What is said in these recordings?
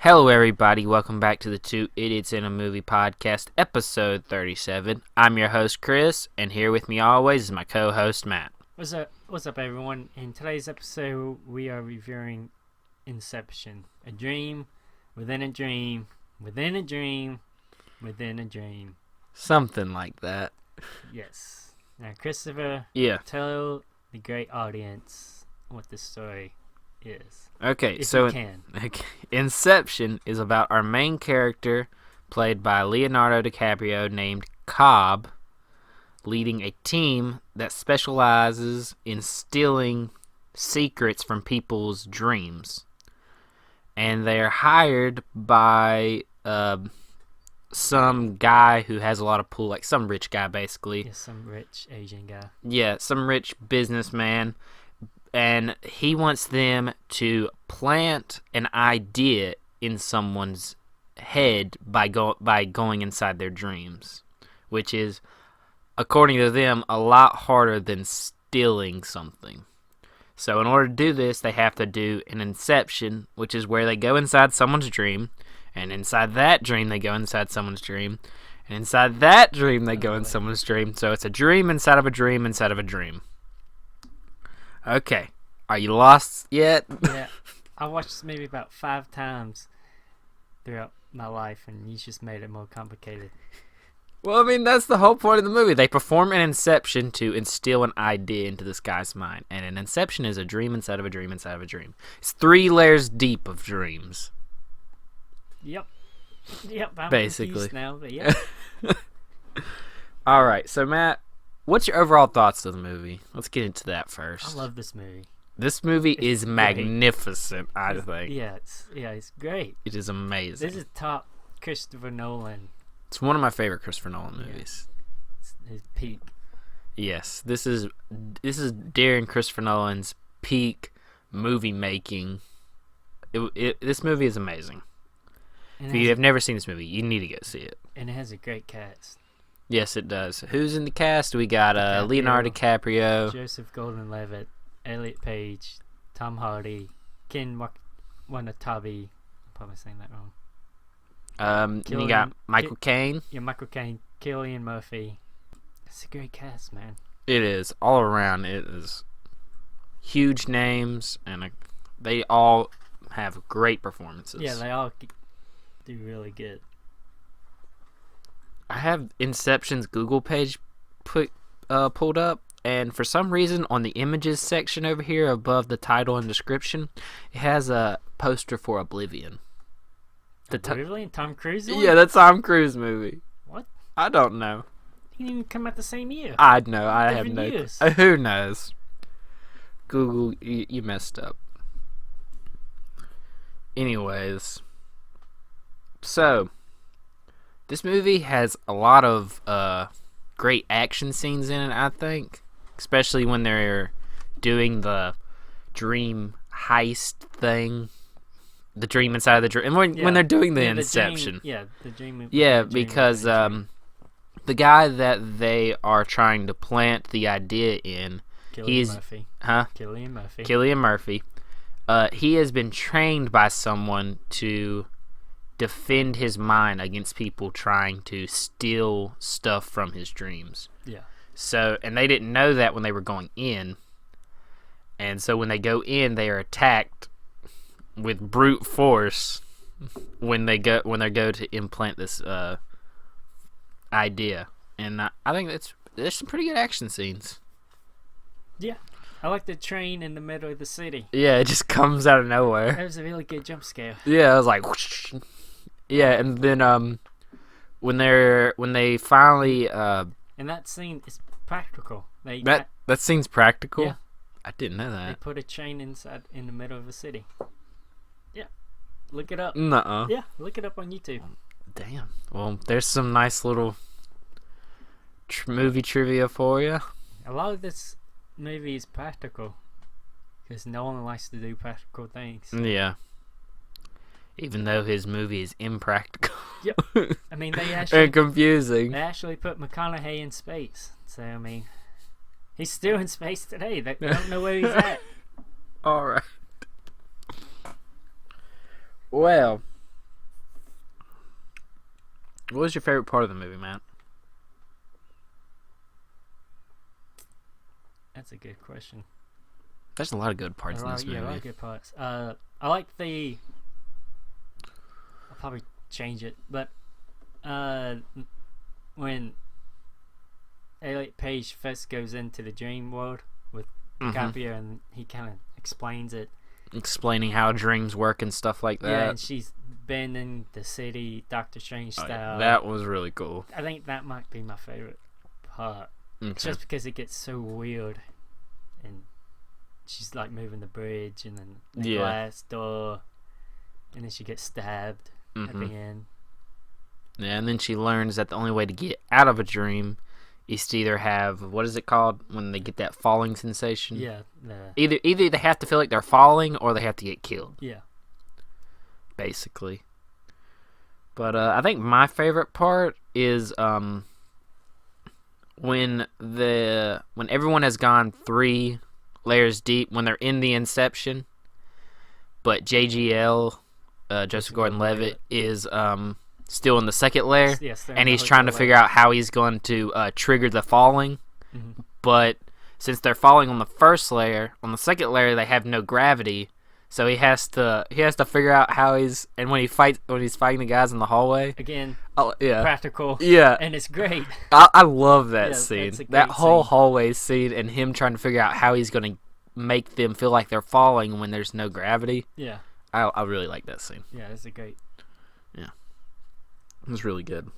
Hello, everybody. Welcome back to the Two Idiots in a Movie podcast, episode 37. I'm your host, Chris, and here with me always is my co-host, Matt. What's up, everyone? In today's episode, we are reviewing Inception. A dream within a dream within a dream within a dream. Something like that. Yes. Now, Christopher, tell the great audience what this story is. Okay, if so you can. Inception is about our main character, played by Leonardo DiCaprio, named Cobb, leading a team that specializes in stealing secrets from people's dreams. And they're hired by some guy who has a lot of pull, like some rich guy, basically. Yeah, some rich Asian guy. Yeah, some rich businessman. And he wants them to plant an idea in someone's head by going inside their dreams, which is, according to them, a lot harder than stealing something. So in order to do this, they have to do an inception, which is where they go inside someone's dream, and inside that dream they go inside someone's dream, and inside that dream they go in someone's dream. So it's a dream inside of a dream inside of a dream. Okay, are you lost yet? Yeah, I watched this movie about 5 times throughout my life, and you just made it more complicated. Well, I mean, that's the whole point of the movie. They perform an inception to instill an idea into this guy's mind, and an inception is a dream inside of a dream inside of a dream. It's 3 layers deep of dreams. Yep, I'm basically confused now, but yeah. All right, so Matt, what's your overall thoughts of the movie? Let's get into that first. I love this movie. This movie is magnificent, I think. Yeah, it's great. It is amazing. This is top Christopher Nolan. It's one of my favorite Christopher Nolan movies. Yeah. It's his peak. Yes, this is during Christopher Nolan's peak movie making. This movie is amazing. If you have never seen this movie, you need to go see it. And it has a great cast. Yes, it does. Who's in the cast? We got Leonardo DiCaprio, Joseph Gordon-Levitt, Elliot Page, Tom Hardy, Ken Watanabe. I'm probably saying that wrong. you got Michael Caine. Yeah, Michael Caine, Cillian Murphy. It's a great cast, man. It is. All around, it is huge names, and they all have great performances. Yeah, they all do really good. I have Inception's Google page pulled up, and for some reason on the images section over here above the title and description, it has a poster for Oblivion. Oblivion? Tom Cruise? Yeah, the Tom Cruise movie. What? I don't know. He didn't even come out the same year. I know. I have no. Who knows? Google, you messed up. Anyways, so this movie has a lot of great action scenes in it, I think. Especially when they're doing the dream heist thing. The dream inside of the dream. And when they're doing the Inception. The dream. Yeah, because the guy that they are trying to plant the idea in, Cillian Murphy. He has been trained by someone to defend his mind against people trying to steal stuff from his dreams. Yeah. So, and they didn't know that when they were going in. And so when they go in, they are attacked with brute force when they go to implant this idea. And I think there's some pretty good action scenes. Yeah. I like the train in the middle of the city. Yeah, it just comes out of nowhere. That was a really good jump scare. Yeah, I was like, whoosh. Yeah, and then when they finally and that scene is practical. That scene's practical. Yeah. I didn't know that. They put a train in the middle of a city. Yeah, look it up. Nuh-uh. Yeah, look it up on YouTube. Damn. Well, there's some nice little movie trivia for you. A lot of this movie is practical because no one likes to do practical things. Yeah. Even though his movie is impractical. Yep. I mean, they actually and confusing. They actually put McConaughey in space. So I mean, he's still in space today. They don't know where he's at. All right. Well, What was your favorite part of the movie, Matt? That's a good question. There's a lot of good parts in this movie. Yeah, a lot of good parts. I like the... I'll probably change it, but when Elliot Page first goes into the dream world with DiCaprio, and he kind of explains it. Explaining how dreams work and stuff like that. Yeah, and she's bending the city, Doctor Strange style. Yeah, that was really cool. I think that might be my favorite part. Okay. Just because it gets so weird, and she's like moving the bridge, and then the glass door, and then she gets stabbed at the end. Yeah, and then she learns that the only way to get out of a dream is to either have, what is it called when they get that falling sensation? Yeah. Either they have to feel like they're falling or they have to get killed. Yeah. Basically. But I think my favorite part is when everyone has gone 3 layers deep, when they're in the Inception, but JGL, Joseph Gordon-Levitt, is still in the second layer, and he's trying to figure out how he's going to trigger the falling. But since they're falling on the first layer, on the second layer they have no gravity, so he has to figure out how he's when he's fighting the guys in the hallway again. Oh yeah, practical. Yeah, and it's great. I love that scene. That whole scene. Hallway scene, and him trying to figure out how he's going to make them feel like they're falling when there's no gravity. Yeah, I really like that scene. Yeah, it's a great. Yeah. It was really good.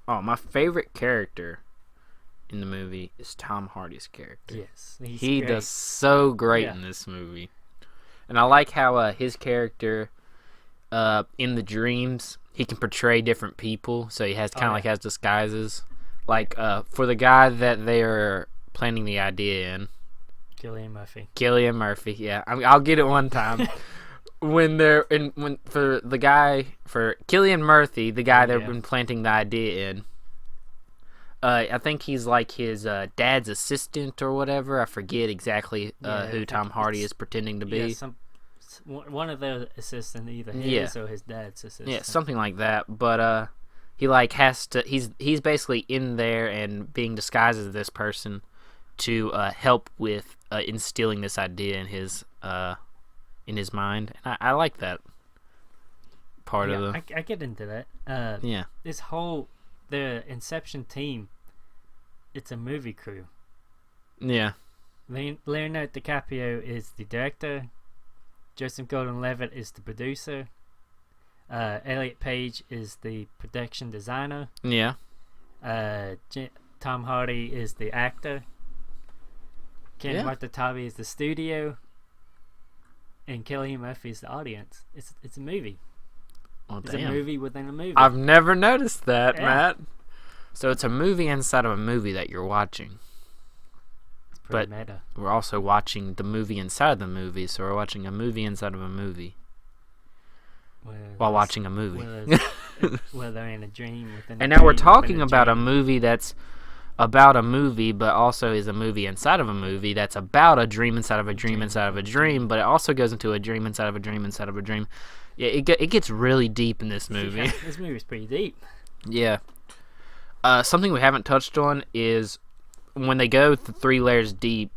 Oh, my favorite character in the movie is Tom Hardy's character. Yes, he does so great in this movie. And I like how his character in the dreams, he can portray different people, so he has kind of has disguises. Like for the guy that they are planting the idea in, Cillian Murphy, yeah. I'll get it one time. For Cillian Murphy, the guy they've been planting the idea in, I think he's like his dad's assistant or whatever. I forget exactly who Tom Hardy is pretending to be. Yeah, one of their assistants, either his or his dad's assistant. Yeah, something like that. But he like has to. He's basically in there and being disguised as this person to help with instilling this idea in his mind, and I like that part of the. I get into that. The Inception team, it's a movie crew. Yeah. Leonardo DiCaprio is the director. Joseph Gordon-Levitt is the producer. Elliot Page is the production designer. Yeah. Tom Hardy is the actor. Ken Watanabe is the studio. And Cillian Murphy is the audience. It's a movie. Well, it's a movie within a movie. I've never noticed that, Matt. So it's a movie inside of a movie that you're watching. It's pretty meta. We're also watching the movie inside of the movie, so we're watching a movie inside of a movie. While watching a movie. Where they're in a dream within a dream. And now we're talking about a movie that's about a movie, but also is a movie inside of a movie that's about a dream inside of a dream inside of a dream, but it also goes into a dream inside of a dream inside of a dream. Yeah, it gets really deep in this movie. Yeah, this movie's pretty deep. Yeah. Something we haven't touched on is when they go 3 layers deep,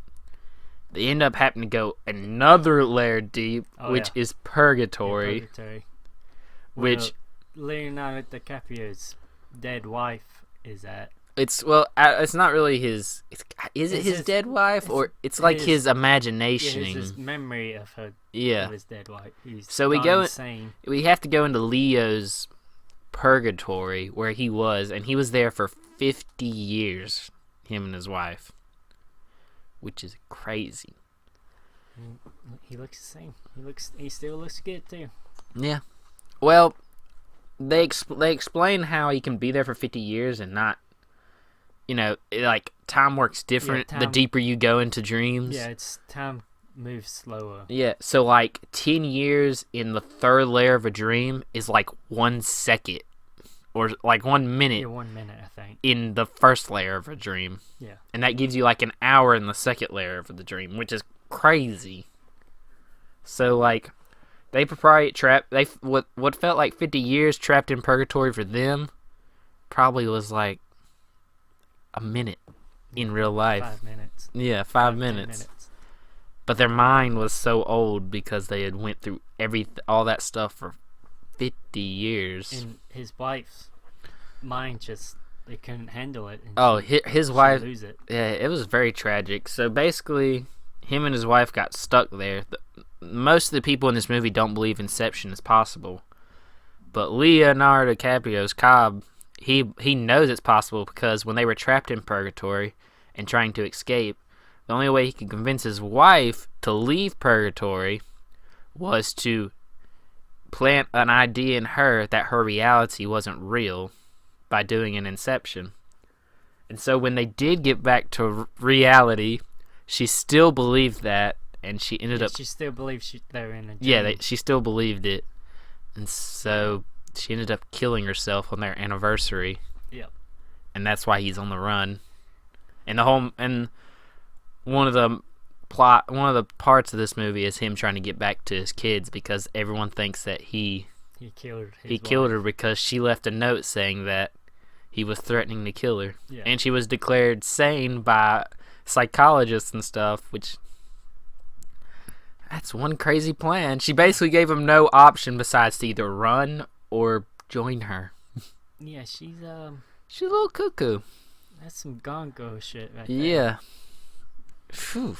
they end up having to go another layer deep, which is purgatory. Yeah, purgatory. Which Leonardo DiCaprio's dead wife is at. It's not really his. Is it his dead wife, or it's like his imagination? Yeah, his memory of her. Yeah. Of his dead wife. So insane. We have to go into Leo's purgatory where he was, and he was there for 50 years. Him and his wife, which is crazy. He looks the same. He still looks good too. Yeah. Well, they explain how he can be there for 50 years and not. Like time works different the deeper you go into dreams. Yeah, time moves slower. Yeah, so like 10 years in the 3rd layer of a dream is like 1 second, or like 1 minute. Yeah, 1 minute, I think. In the 1st layer of a dream. Yeah. And that gives you like an hour in the 2nd layer of the dream, which is crazy. So like, They probably trapped. What felt like 50 years trapped in purgatory for them probably was like a minute in real life. 5 minutes. Yeah, 5 minutes. 10 minutes. But their mind was so old because they had went through all that stuff for 50 years. And his wife's mind just, they couldn't handle it. His wife, lose it. Yeah, it was very tragic. So basically, him and his wife got stuck there. Most of the people in this movie don't believe Inception is possible. But Leonardo DiCaprio's Cobb, he knows it's possible because when they were trapped in purgatory and trying to escape, the only way he could convince his wife to leave purgatory was to plant an idea in her that her reality wasn't real by doing an Inception. And so when they did get back to reality, she still believed that, and she ended up... She still believes they were in a dream. Yeah, she still believed it. And so she ended up killing herself on their anniversary. Yep. And that's why he's on the run. And one of the parts of this movie is him trying to get back to his kids because everyone thinks that he killed her because she left a note saying that he was threatening to kill her. Yeah. And she was declared sane by psychologists and stuff, which that's one crazy plan. She basically gave him no option besides to either run or join her. Yeah, she's a little cuckoo. That's some gongo shit right there. Yeah. Phew.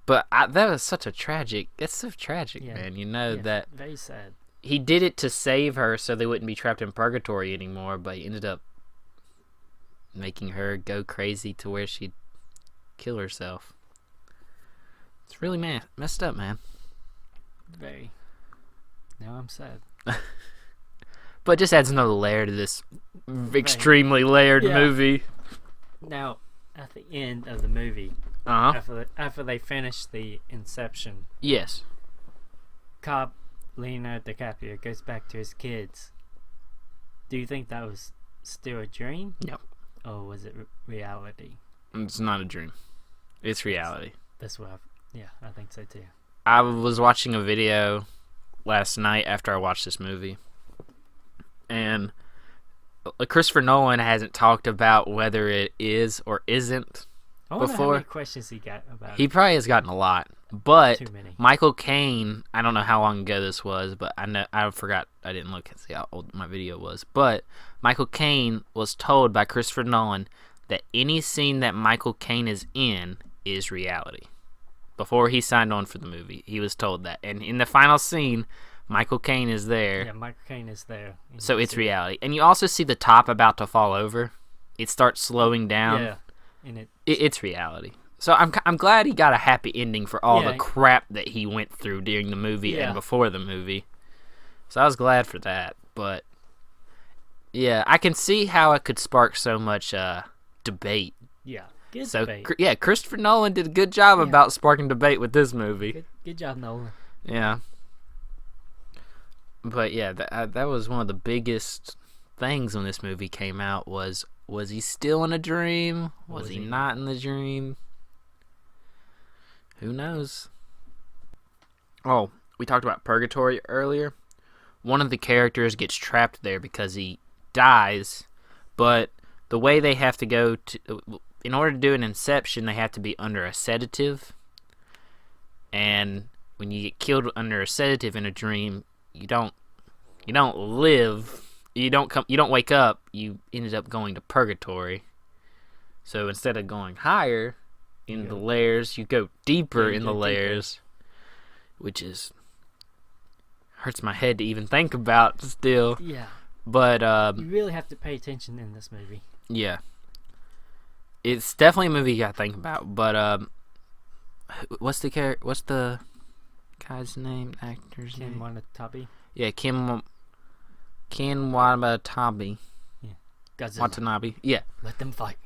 But that was such a tragic... It's so tragic, man. You know that... Very sad. He did it to save her so they wouldn't be trapped in purgatory anymore, but he ended up making her go crazy to where she'd kill herself. It's really messed up, man. Very. Now I'm sad. But it just adds another layer to this extremely layered movie. Now, at the end of the movie, after they finish the Inception, yes, Leonardo DiCaprio goes back to his kids. Do you think that was still a dream? No. Or was it reality? It's not a dream. It's reality. That's what I think so too. I was watching a video last night after I watched this movie, and Christopher Nolan hasn't talked about whether it is or isn't I wonder before. How many questions he got about He probably has gotten a lot, but Too many. Michael Caine, I don't know how long ago this was, but I forgot. I didn't look and see how old my video was. But Michael Caine was told by Christopher Nolan that any scene that Michael Caine is in is reality. Before he signed on for the movie, he was told that. And in the final scene, Michael Caine is there. Yeah, Michael Caine is there. So it's reality. And you also see the top about to fall over. It starts slowing down. Yeah. And it's reality. So I'm glad he got a happy ending for all the crap that he went through during the movie and before the movie. So I was glad for that. But yeah, I can see how it could spark so much debate. Yeah. Debate. Christopher Nolan did a good job about sparking debate with this movie. Good job, Nolan. Yeah. But yeah, that was one of the biggest things when this movie came out was he still in a dream? Was he not in the dream? Who knows? Oh, we talked about purgatory earlier. One of the characters gets trapped there because he dies, but the way they have to go to... In order to do an Inception, they have to be under a sedative. And when you get killed under a sedative in a dream, you don't live. You don't wake up. You ended up going to purgatory. So instead of going higher in the layers, you go deeper in the layers, which hurts my head to even think about still. Yeah. But you really have to pay attention in this movie. Yeah. It's definitely a movie you gotta think about, but what's the guy's name? Actor's name? Ken Watanabe. Yeah, Ken Watanabe. Yeah. Godzilla. Watanabe. Yeah. Let them fight.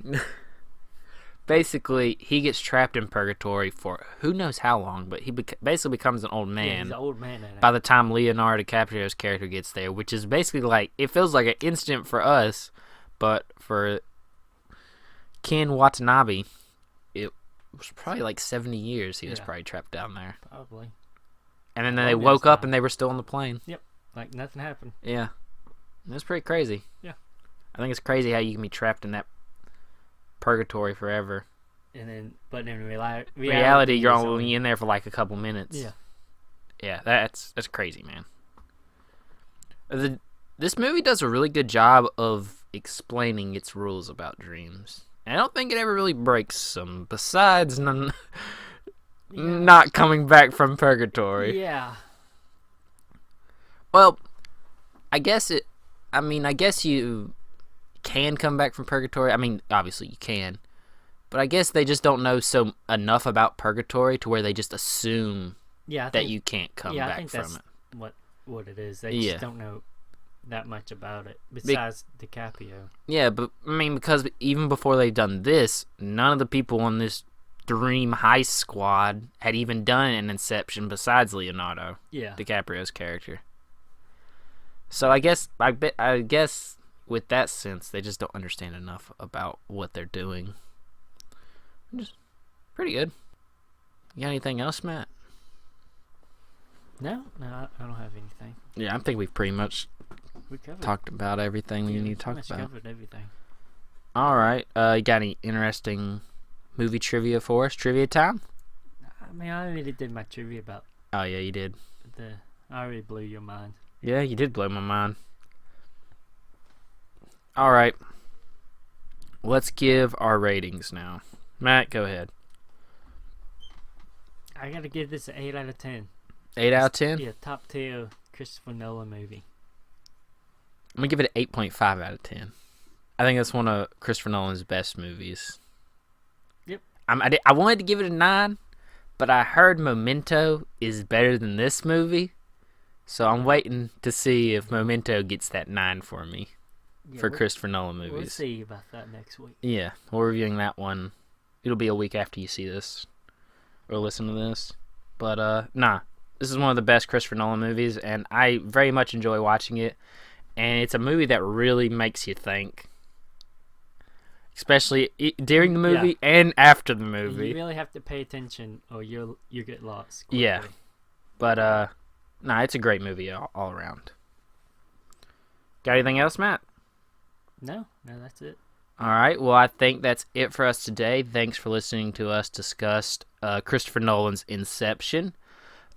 Basically, he gets trapped in purgatory for who knows how long, but he basically becomes an old man. Yeah, he's an old man. By the time Leonardo DiCaprio's character gets there, which is basically like, it feels like an instant for us, but for Ken Watanabe, it was probably like 70 years he was probably trapped down there. Probably. And then they woke up and they were still on the plane. Yep, like nothing happened. Yeah, that's pretty crazy. Yeah, I think it's crazy how you can be trapped in that purgatory forever. And then, but in reality, you're only in there for like a couple minutes. Yeah. Yeah, that's crazy, man. This movie does a really good job of explaining its rules about dreams. And I don't think it ever really breaks them, besides not coming back from purgatory. Yeah. Well, I guess you can come back from purgatory. I mean, obviously you can. But I guess they just don't know enough about purgatory to where they just assume that you can't come back from it. What it is. They just don't know that much about it, besides DiCaprio. Yeah, but I mean, because even before they've done this, none of the people on this Dream Heist squad had even done an Inception besides Leonardo DiCaprio's character. So I guess with that sense, they just don't understand enough about what they're doing. Just pretty good. You got anything else, Matt? No, I don't have anything. Yeah, I think we've pretty much talked about everything we need to talk about. Covered everything. All right. You got any interesting movie trivia for us? Trivia time? I mean, I already did my trivia about. Oh yeah, you did. I already blew your mind. Yeah, you did blow my mind. All right. Let's give our ratings now. Matt, go ahead. I gotta give this an 8 out of 10. 8 out of 10? Yeah, top tier Christopher Nolan movie. I'm gonna give it an 8.5 out of 10. I think that's one of Christopher Nolan's best movies. Yep. I wanted to give it a 9, but I heard Memento is better than this movie, so I'm waiting to see if Memento gets that 9 for me for Christopher Nolan movies. We'll see about that next week. Yeah, we're reviewing that one. It'll be a week after you see this or listen to this. But, this is one of the best Christopher Nolan movies, and I very much enjoy watching it. And it's a movie that really makes you think. Especially during the movie and after the movie. You really have to pay attention or you get lost quickly. Yeah. But, it's a great movie all around. Got anything else, Matt? No, that's it. All right, well, I think that's it for us today. Thanks for listening to us discuss Christopher Nolan's Inception.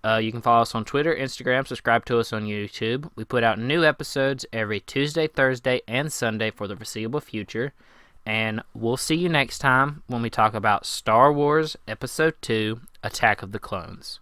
You can follow us on Twitter, Instagram, subscribe to us on YouTube. We put out new episodes every Tuesday, Thursday, and Sunday for the foreseeable future. And we'll see you next time when we talk about Star Wars Episode 2, Attack of the Clones.